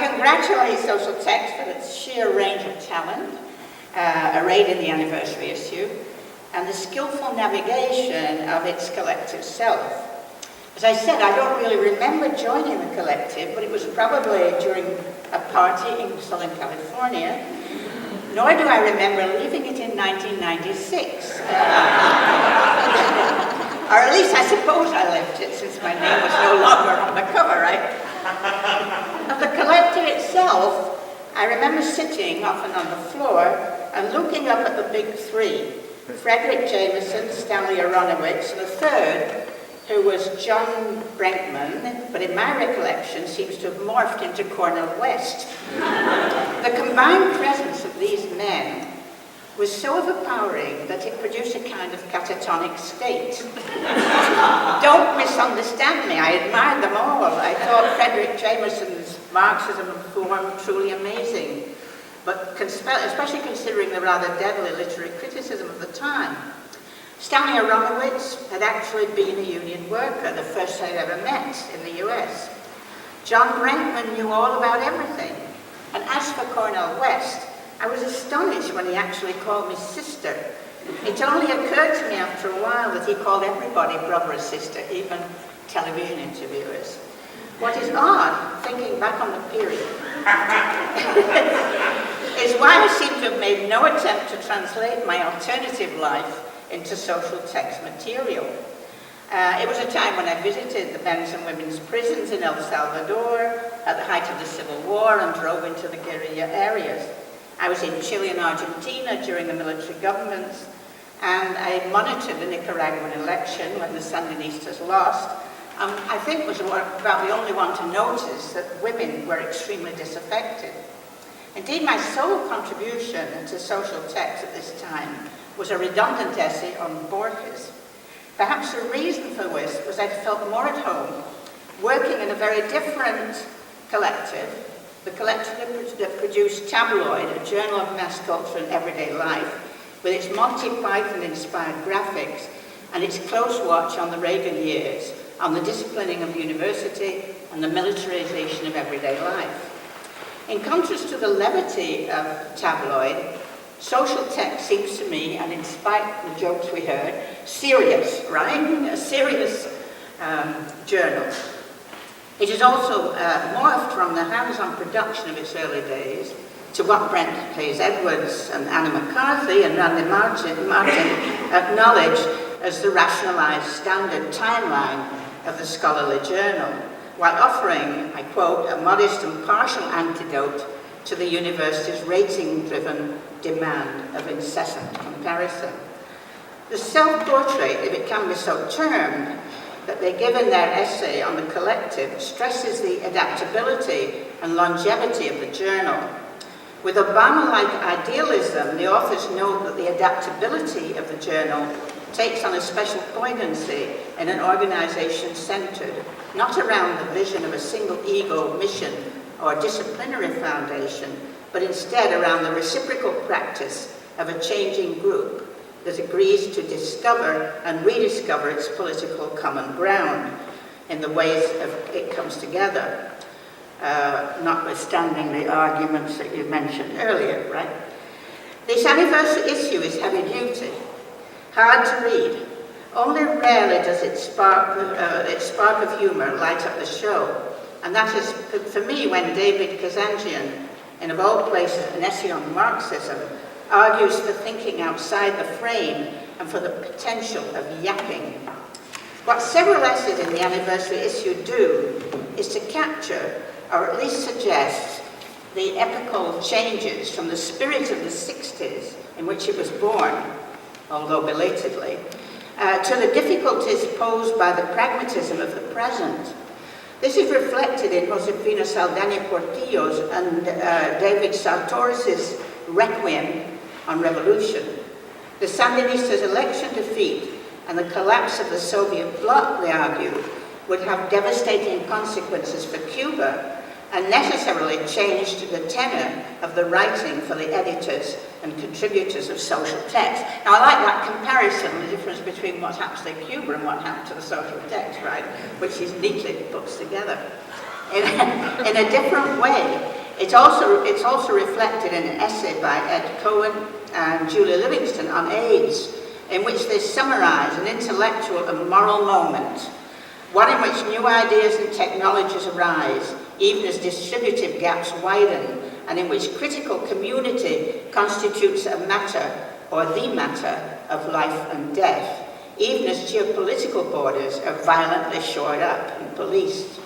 congratulate social text for its sheer range of talent, arrayed in the anniversary issue, and the skillful navigation of its collective self. As I said, I don't really remember joining the collective, but it was probably during a party in Southern California, nor do I remember leaving it in 1996. Or at least I suppose I left it, since my name was no longer on the cover, right? Of the collective itself, I remember sitting often on the floor and looking up at the big three, Frederick Jameson, Stanley Aronowitz, and a third, who was John Brinkman, but in my recollection seems to have morphed into Cornel West. The combined presence of these men was so overpowering that it produced a kind of catatonic state. Don't misunderstand me, I admired them all. I thought Frederick Jameson's Marxism and form truly amazing, but especially considering the rather deadly literary criticism of the time. Stanley Aronowitz had actually been a union worker, the first I'd ever met in the US. John Brinkman knew all about everything. And as for Cornel West, I was astonished when he actually called me sister. It only occurred to me after a while that he called everybody brother or sister, even television interviewers. What is odd, thinking back on the period, is why I seem to have made no attempt to translate my alternative life into social text material. It was a time when I visited the men's and women's prisons in El Salvador at the height of the Civil War and drove into the guerrilla areas. I was in Chile and Argentina during the military governments, and I monitored the Nicaraguan election when the Sandinistas lost. I think was about the only one to notice that women were extremely disaffected. Indeed, my sole contribution to social text at this time was a redundant essay on Borges. Perhaps the reason for this was I felt more at home working in a very different collective, the collective that produced Tabloid, a journal of mass culture and everyday life, with its Monty Python-inspired graphics and its close watch on the Reagan years, on the disciplining of university and the militarization of everyday life. In contrast to the levity of Tabloid, social text seems to me, and in spite of the jokes we heard, serious, right? A serious journal. It is also morphed from the hands-on production of its early days to what Brent Hayes Edwards and Anna McCarthy and Randy Martin acknowledge as the rationalized standard timeline of the scholarly journal, while offering, I quote, a modest and partial antidote to the university's rating-driven demand of incessant comparison. The self-portrait, if it can be so termed, that they give in their essay on the collective stresses the adaptability and longevity of the journal. With Obama-like idealism, the authors note that the adaptability of the journal takes on a special poignancy in an organization centered not around the vision of a single ego mission or disciplinary foundation, but instead around the reciprocal practice of a changing group that agrees to discover and rediscover its political common ground in the ways it comes together, notwithstanding the arguments that you mentioned earlier, right? This anniversary issue is heavy duty, hard to read. Only rarely does its spark of humor light up the show, and that is, for me, when David Kazanjian, in of all places, an essay on Marxism, argues for thinking outside the frame and for the potential of yapping. What several essays in the anniversary issue do is to capture, or at least suggest, the epochal changes from the spirit of the 60s, in which it was born, although belatedly, to the difficulties posed by the pragmatism of the present. This is reflected in Josefina Saldaña Portillo's and David Sartoris's Requiem on Revolution. The Sandinistas' election defeat and the collapse of the Soviet bloc, they argue, would have devastating consequences for Cuba and necessarily changed the tenor of the writing for the editors and contributors of social text. Now, I like that comparison, the difference between what happens to Cuba and what happened to the social text, right? Which is neatly put together. In a different way, it's also reflected in an essay by Ed Cohen and Julie Livingston on AIDS, in which they summarize an intellectual and moral moment, one in which new ideas and technologies arise, even as distributive gaps widen, and in which critical community constitutes a matter, or the matter, of life and death, even as geopolitical borders are violently shored up and policed.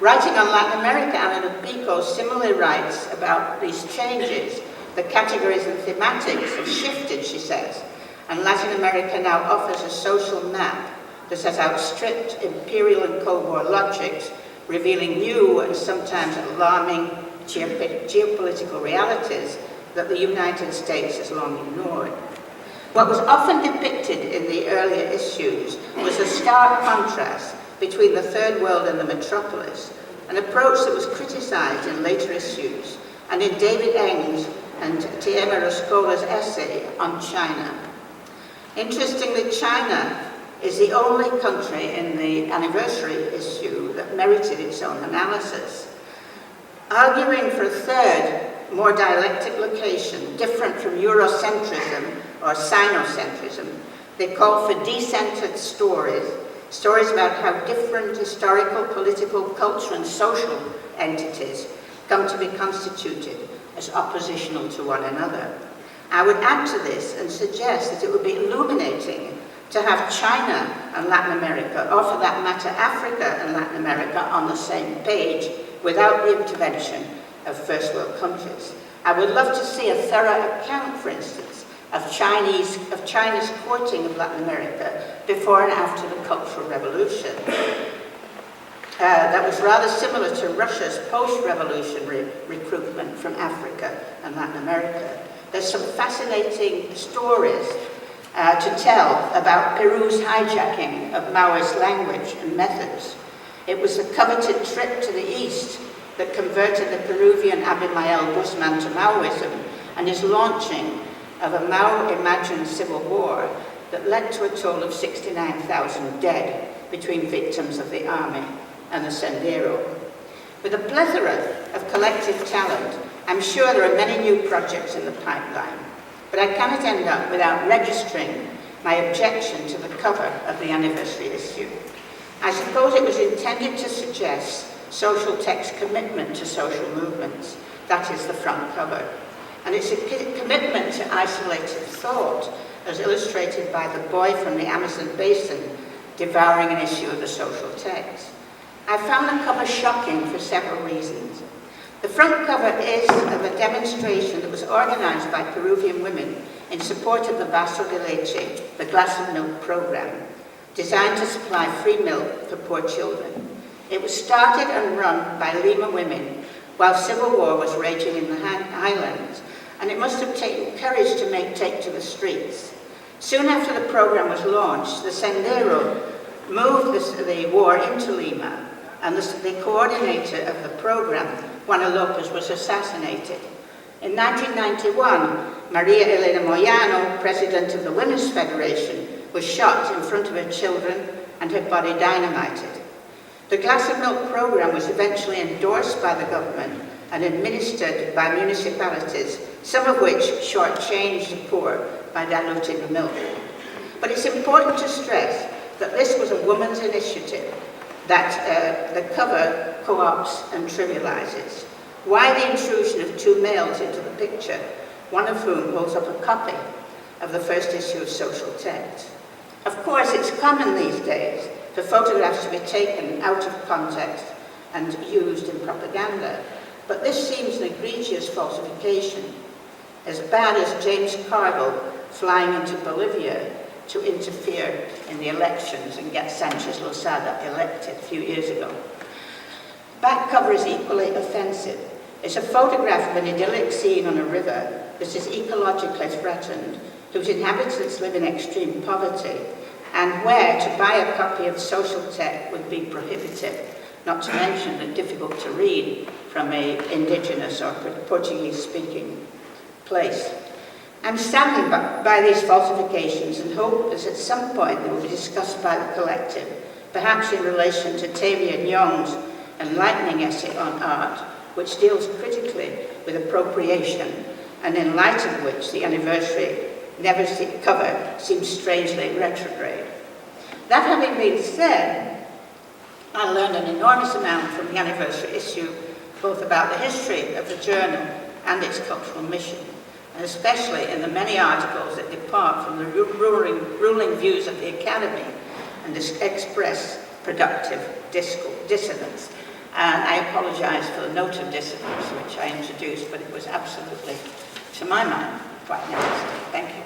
Writing on Latin America, Alana Pico similarly writes about these changes. The categories and thematics have shifted, she says, and Latin America now offers a social map that has outstripped imperial and Cold War logics, revealing new and sometimes alarming geopolitical realities that the United States has long ignored. What was often depicted in the earlier issues was a stark contrast between the Third World and the metropolis, an approach that was criticized in later issues and in David Eng's and Tiema Roscola's essay on China. Interestingly, China is the only country in the anniversary issue that merited its own analysis. Arguing for a third, more dialectic location, different from Eurocentrism or Sinocentrism, they call for decentered stories about how different historical, political, cultural, and social entities come to be constituted as oppositional to one another. I would add to this and suggest that it would be illuminating to have China and Latin America, or for that matter Africa and Latin America, on the same page without the intervention of first world countries. I would love to see a thorough account, for instance, of China's courting of Latin America before and after the Cultural Revolution. That was rather similar to Russia's post-revolutionary recruitment from Africa and Latin America. There's some fascinating stories to tell about Peru's hijacking of Maoist language and methods. It was the coveted trip to the east that converted the Peruvian Abimael Guzman to Maoism, and his launching of a Mao-imagined civil war that led to a total of 69,000 dead between victims of the army and the Sendero. With a plethora of collective talent, I'm sure there are many new projects in the pipeline, but I cannot end up without registering my objection to the cover of the anniversary issue. I suppose it was intended to suggest social text commitment to social movements. That is the front cover. And it's a commitment to isolated thought, as illustrated by the boy from the Amazon basin devouring an issue of the social text. I found the cover shocking for several reasons. The front cover is of a demonstration that was organized by Peruvian women in support of the Vaso de Leche, the glass of milk program, designed to supply free milk for poor children. It was started and run by Lima women while civil war was raging in the highlands, and it must have taken courage to take to the streets. Soon after the program was launched, the Sendero moved the war into Lima, and the coordinator of the program, Juana Lopez, was assassinated. In 1991, Maria Elena Moyano, president of the Women's Federation, was shot in front of her children and her body dynamited. The glass of milk program was eventually endorsed by the government and administered by municipalities, some of which shortchanged the poor by diluting the milk. But it's important to stress that this was a woman's initiative that the cover co-opts and trivializes. Why the intrusion of two males into the picture, one of whom holds up a copy of the first issue of Social Text? Of course, it's common these days for photographs to be taken out of context and used in propaganda, but this seems an egregious falsification, as bad as James Carville flying into Bolivia to interfere in the elections and get Sanchez Lozada elected a few years ago. Back cover is equally offensive. It's a photograph of an idyllic scene on a river that is ecologically threatened, whose inhabitants live in extreme poverty, and where to buy a copy of Social Text would be prohibitive, not to mention that difficult to read from an indigenous or Portuguese-speaking place. I'm saddened by these falsifications and hope that at some point they will be discussed by the collective, perhaps in relation to Tavia Nyong's enlightening essay on art, which deals critically with appropriation, and in light of which the anniversary cover seems strangely retrograde. That having been said, I learned an enormous amount from the anniversary issue, both about the history of the journal and its cultural mission, and especially in the many articles that depart from the ruling views of the Academy and express productive dissonance. And I apologize for the note of dissonance which I introduced, but it was absolutely, to my mind, quite necessary. Thank you.